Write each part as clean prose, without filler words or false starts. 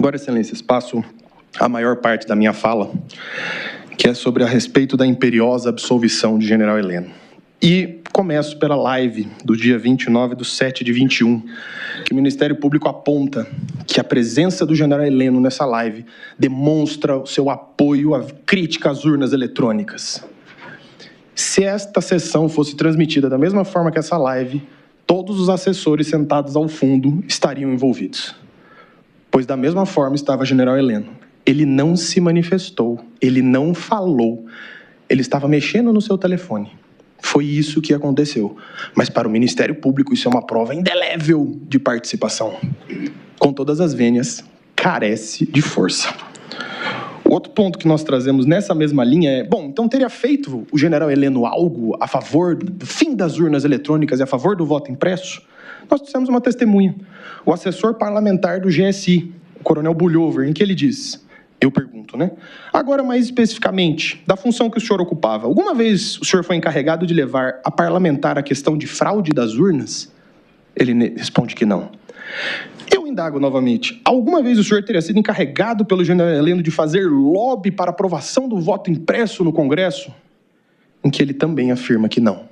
Agora, excelências, passo a maior parte da minha fala, que é sobre a respeito da imperiosa absolvição de General Heleno. E começo pela live do dia 29/7/21, que o Ministério Público aponta que a presença do General Heleno nessa live demonstra o seu apoio à crítica às urnas eletrônicas. Se esta sessão fosse transmitida da mesma forma que essa live, todos os assessores sentados ao fundo estariam envolvidos. Pois da mesma forma estava General Heleno. Ele não se manifestou, ele não falou, ele estava mexendo no seu telefone. Foi isso que aconteceu. Mas para o Ministério Público isso é uma prova indelével de participação. Com todas as vênias, carece de força. O outro ponto que nós trazemos nessa mesma linha é, bom, então teria feito o General Heleno algo a favor do fim das urnas eletrônicas e a favor do voto impresso? Nós trouxemos uma testemunha, o assessor parlamentar do GSI, o coronel Bulhover, em que ele diz, eu pergunto, né? Agora, mais especificamente, da função que o senhor ocupava, alguma vez o senhor foi encarregado de levar a parlamentar a questão de fraude das urnas? Ele responde que não. Eu indago novamente, alguma vez o senhor teria sido encarregado pelo General Heleno de fazer lobby para aprovação do voto impresso no Congresso? Em que ele também afirma que não.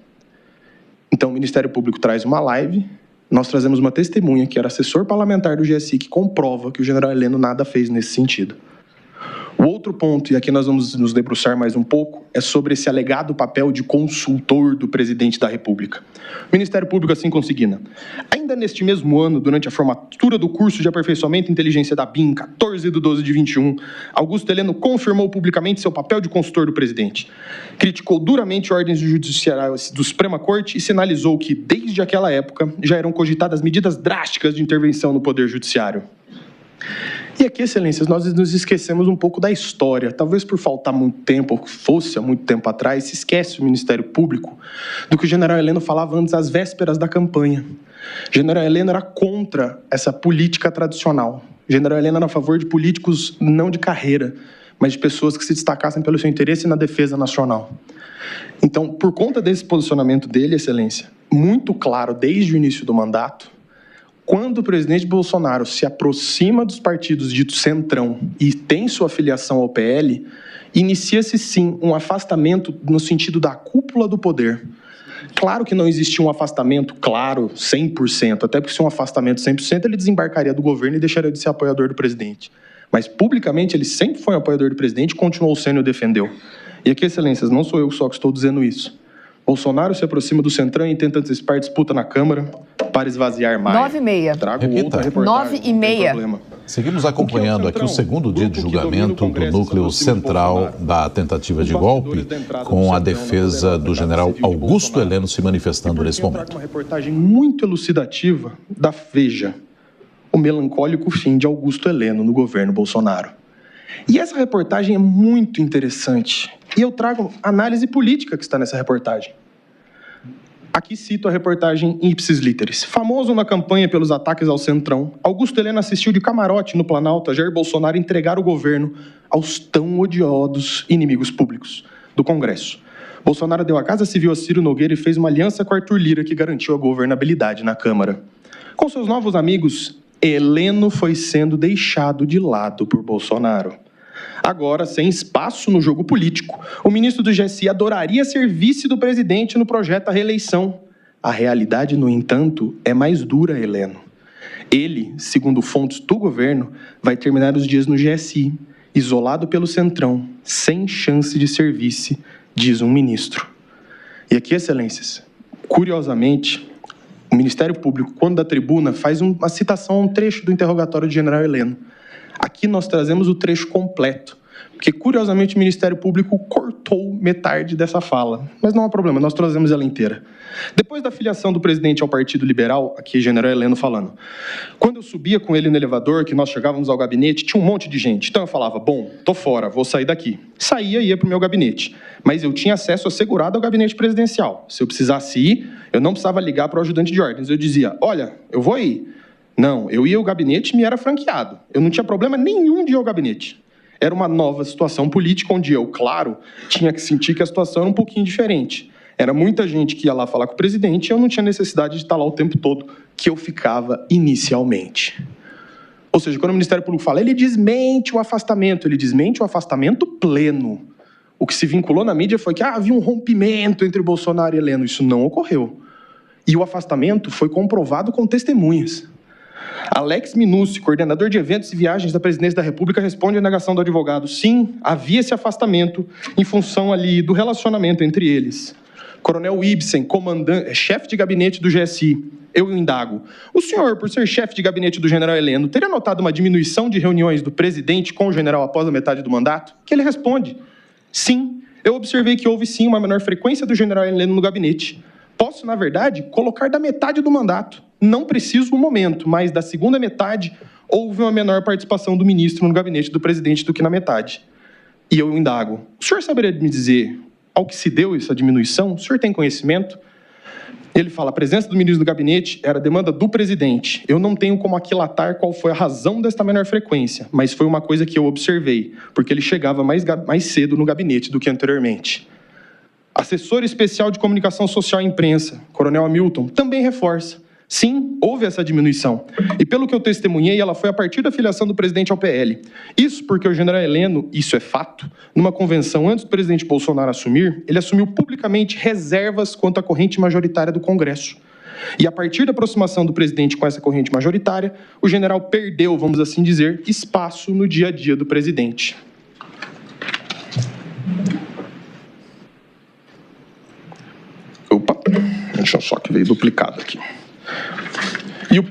Então, o Ministério Público traz uma live, nós trazemos uma testemunha, que era assessor parlamentar do GSI, que comprova que o General Heleno nada fez nesse sentido. O outro ponto, e aqui nós vamos nos debruçar mais um pouco, é sobre esse alegado papel de consultor do presidente da República. O Ministério Público assim consigna. Ainda neste mesmo ano, durante a formatura do curso de aperfeiçoamento em inteligência da BIM, 14/12/21, Augusto Heleno confirmou publicamente seu papel de consultor do presidente. Criticou duramente ordens judiciais do Suprema Corte e sinalizou que, desde aquela época, já eram cogitadas medidas drásticas de intervenção no Poder Judiciário. E aqui, excelências, nós nos esquecemos um pouco da história. Talvez por faltar muito tempo, ou fosse há muito tempo atrás, se esquece o Ministério Público do que o General Heleno falava antes, às vésperas da campanha. General Heleno era contra essa política tradicional. General Heleno era a favor de políticos não de carreira, mas de pessoas que se destacassem pelo seu interesse na defesa nacional. Então, por conta desse posicionamento dele, excelência, muito claro desde o início do mandato, quando o presidente Bolsonaro se aproxima dos partidos ditos centrão e tem sua filiação ao PL, inicia-se sim um afastamento no sentido da cúpula do poder. Claro que não existia um afastamento, claro, 100%, até porque se um afastamento 100%, ele desembarcaria do governo e deixaria de ser apoiador do presidente. Mas publicamente ele sempre foi um apoiador do presidente, continuou sendo e o defendeu. E aqui, excelências, não sou eu só que estou dizendo isso. Bolsonaro se aproxima do Centrão e tenta antecipar disputa na Câmara para esvaziar mais. 9h30. Trago outra reportagem. 9h30. Seguimos acompanhando aqui o segundo dia de julgamento do núcleo central da tentativa de golpe, com a defesa do general Augusto Heleno se manifestando nesse momento. Uma reportagem muito elucidativa da Veja, o melancólico fim de Augusto Heleno no governo Bolsonaro. E essa reportagem é muito interessante. E eu trago a análise política que está nessa reportagem. Aqui cito a reportagem Ipsis Literis. Famoso na campanha pelos ataques ao Centrão, Augusto Heleno assistiu de camarote no Planalto a Jair Bolsonaro entregar o governo aos tão odiosos inimigos públicos do Congresso. Bolsonaro deu a Casa Civil a Ciro Nogueira e fez uma aliança com Arthur Lira que garantiu a governabilidade na Câmara. Com seus novos amigos, Heleno foi sendo deixado de lado por Bolsonaro. Agora, sem espaço no jogo político, o ministro do GSI adoraria ser vice do presidente no projeto à reeleição. A realidade, no entanto, é mais dura, Heleno. Ele, segundo fontes do governo, vai terminar os dias no GSI, isolado pelo Centrão, sem chance de ser vice, diz um ministro. E aqui, excelências, curiosamente, o Ministério Público, quando da tribuna, faz uma citação a um trecho do interrogatório de General Heleno. Aqui nós trazemos o trecho completo, porque, curiosamente, o Ministério Público cortou metade dessa fala. Mas não há problema, nós trazemos ela inteira. Depois da filiação do presidente ao Partido Liberal, aqui General Heleno falando, quando eu subia com ele no elevador, que nós chegávamos ao gabinete, tinha um monte de gente. Então eu falava, bom, tô fora, vou sair daqui. Saía e ia para o meu gabinete. Mas eu tinha acesso assegurado ao gabinete presidencial. Se eu precisasse ir, eu não precisava ligar para o ajudante de ordens. Eu dizia, olha, eu vou ir. Não, eu ia ao gabinete e me era franqueado. Eu não tinha problema nenhum de ir ao gabinete. Era uma nova situação política, onde eu, claro, tinha que sentir que a situação era um pouquinho diferente. Era muita gente que ia lá falar com o presidente e eu não tinha necessidade de estar lá o tempo todo que eu ficava inicialmente. Ou seja, quando o Ministério Público fala, ele desmente o afastamento pleno. O que se vinculou na mídia foi que havia um rompimento entre Bolsonaro e Heleno. Isso não ocorreu. E o afastamento foi comprovado com testemunhas. Alex Minucci, coordenador de eventos e viagens da Presidência da República, responde à negação do advogado. Sim, havia esse afastamento em função ali do relacionamento entre eles. Coronel Ibsen, chefe de gabinete do GSI, eu indago. O senhor, por ser chefe de gabinete do general Heleno, teria notado uma diminuição de reuniões do presidente com o general após a metade do mandato? Que ele responde. Sim, eu observei que houve sim uma menor frequência do general Heleno no gabinete. Posso, na verdade, colocar da metade do mandato. Não preciso no momento, mas da segunda metade houve uma menor participação do ministro no gabinete do presidente do que na metade. E eu indago. O senhor saberia me dizer ao que se deu essa diminuição? O senhor tem conhecimento? Ele fala, a presença do ministro do gabinete era demanda do presidente. Eu não tenho como aquilatar qual foi a razão desta menor frequência, mas foi uma coisa que eu observei, porque ele chegava mais cedo no gabinete do que anteriormente. Assessor especial de comunicação social e imprensa, Coronel Hamilton, também reforça. Sim, houve essa diminuição. E pelo que eu testemunhei, ela foi a partir da filiação do presidente ao PL. Isso porque o general Heleno, isso é fato, numa convenção antes do presidente Bolsonaro assumir, ele assumiu publicamente reservas quanto à corrente majoritária do Congresso. E a partir da aproximação do presidente com essa corrente majoritária, o general perdeu, vamos assim dizer, espaço no dia a dia do presidente. Opa, deixa eu só que veio duplicado aqui.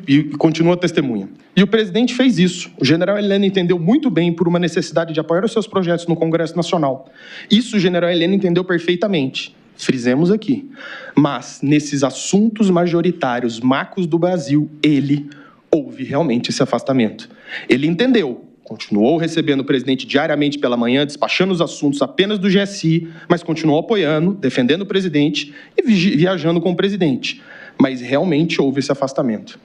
E continua a testemunha. E o presidente fez isso. O general Heleno entendeu muito bem por uma necessidade de apoiar os seus projetos no Congresso Nacional. Isso o general Heleno entendeu perfeitamente. Frisemos aqui. Mas, nesses assuntos majoritários, macros do Brasil, houve realmente esse afastamento. Ele entendeu. Continuou recebendo o presidente diariamente pela manhã, despachando os assuntos apenas do GSI, mas continuou apoiando, defendendo o presidente e viajando com o presidente. Mas realmente houve esse afastamento.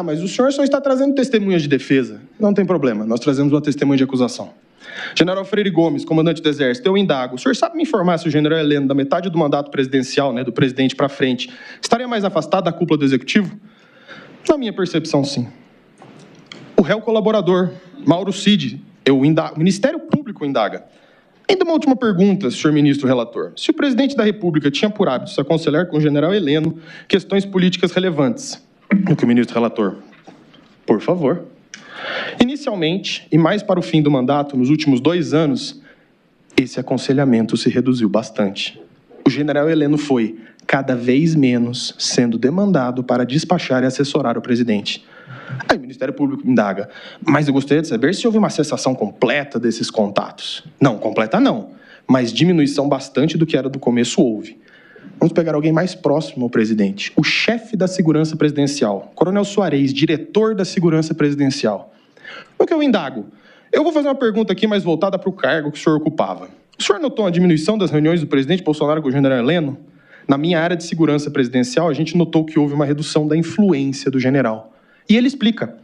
Mas o senhor só está trazendo testemunhas de defesa. Não tem problema, nós trazemos uma testemunha de acusação. General Freire Gomes, comandante do Exército, eu indago. O senhor sabe me informar se o general Heleno, da metade do mandato presidencial, do presidente para frente, estaria mais afastado da cúpula do Executivo? Na minha percepção, sim. O réu colaborador, Mauro Cid, eu indago. O Ministério Público indaga. Ainda uma última pergunta, senhor ministro relator. Se o presidente da República tinha por hábito se aconselhar com o general Heleno questões políticas relevantes, o que o ministro relator, por favor. Inicialmente, e mais para o fim do mandato, nos últimos 2 anos, esse aconselhamento se reduziu bastante. O general Heleno foi, cada vez menos, sendo demandado para despachar e assessorar o presidente. Aí o Ministério Público indaga, mas eu gostaria de saber se houve uma cessação completa desses contatos. Não, completa não, mas diminuição bastante do que era do começo houve. Vamos pegar alguém mais próximo ao presidente, o chefe da segurança presidencial, Coronel Soares, diretor da segurança presidencial. O que eu indago? Eu vou fazer uma pergunta aqui mais voltada para o cargo que o senhor ocupava. O senhor notou a diminuição das reuniões do presidente Bolsonaro com o general Heleno? Na minha área de segurança presidencial, a gente notou que houve uma redução da influência do general. E ele explica.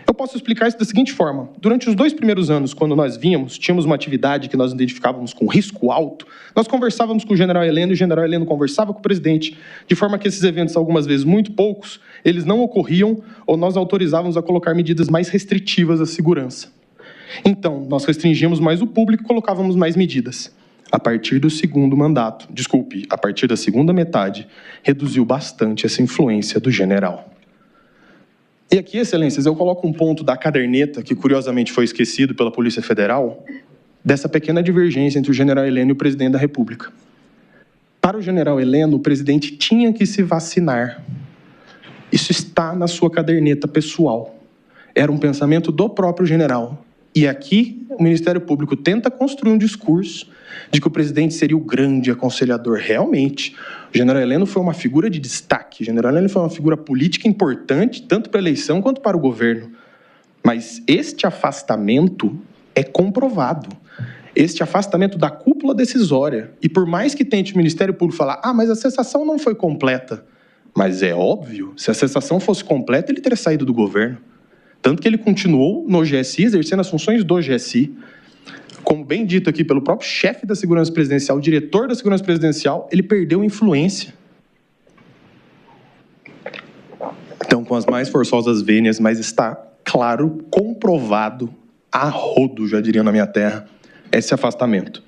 Eu posso explicar isso da seguinte forma. Durante os 2 primeiros anos, quando nós tínhamos uma atividade que nós identificávamos com risco alto, nós conversávamos com o general Heleno e o general Heleno conversava com o presidente, de forma que esses eventos, algumas vezes muito poucos, eles não ocorriam ou nós autorizávamos a colocar medidas mais restritivas à segurança. Então, nós restringíamos mais o público e colocávamos mais medidas. A partir do segundo mandato, a partir da segunda metade, reduziu bastante essa influência do general. E aqui, excelências, eu coloco um ponto da caderneta, que curiosamente foi esquecido pela Polícia Federal, dessa pequena divergência entre o general Heleno e o presidente da República. Para o general Heleno, o presidente tinha que se vacinar. Isso está na sua caderneta pessoal. Era um pensamento do próprio general. E aqui, o Ministério Público tenta construir um discurso de que o presidente seria o grande aconselhador. Realmente, o general Heleno foi uma figura de destaque. O general Heleno foi uma figura política importante, tanto para a eleição quanto para o governo. Mas este afastamento é comprovado. Este afastamento da cúpula decisória. E por mais que tente o Ministério Público falar, mas a cessação não foi completa. Mas é óbvio, se a cessação fosse completa, ele teria saído do governo. Tanto que ele continuou no GSI, exercendo as funções do GSI. Como bem dito aqui pelo próprio chefe da segurança presidencial, o diretor da segurança presidencial, ele perdeu influência. Então, com as mais forçosas vênias, mas está claro, comprovado, a rodo, já diria na minha terra, esse afastamento.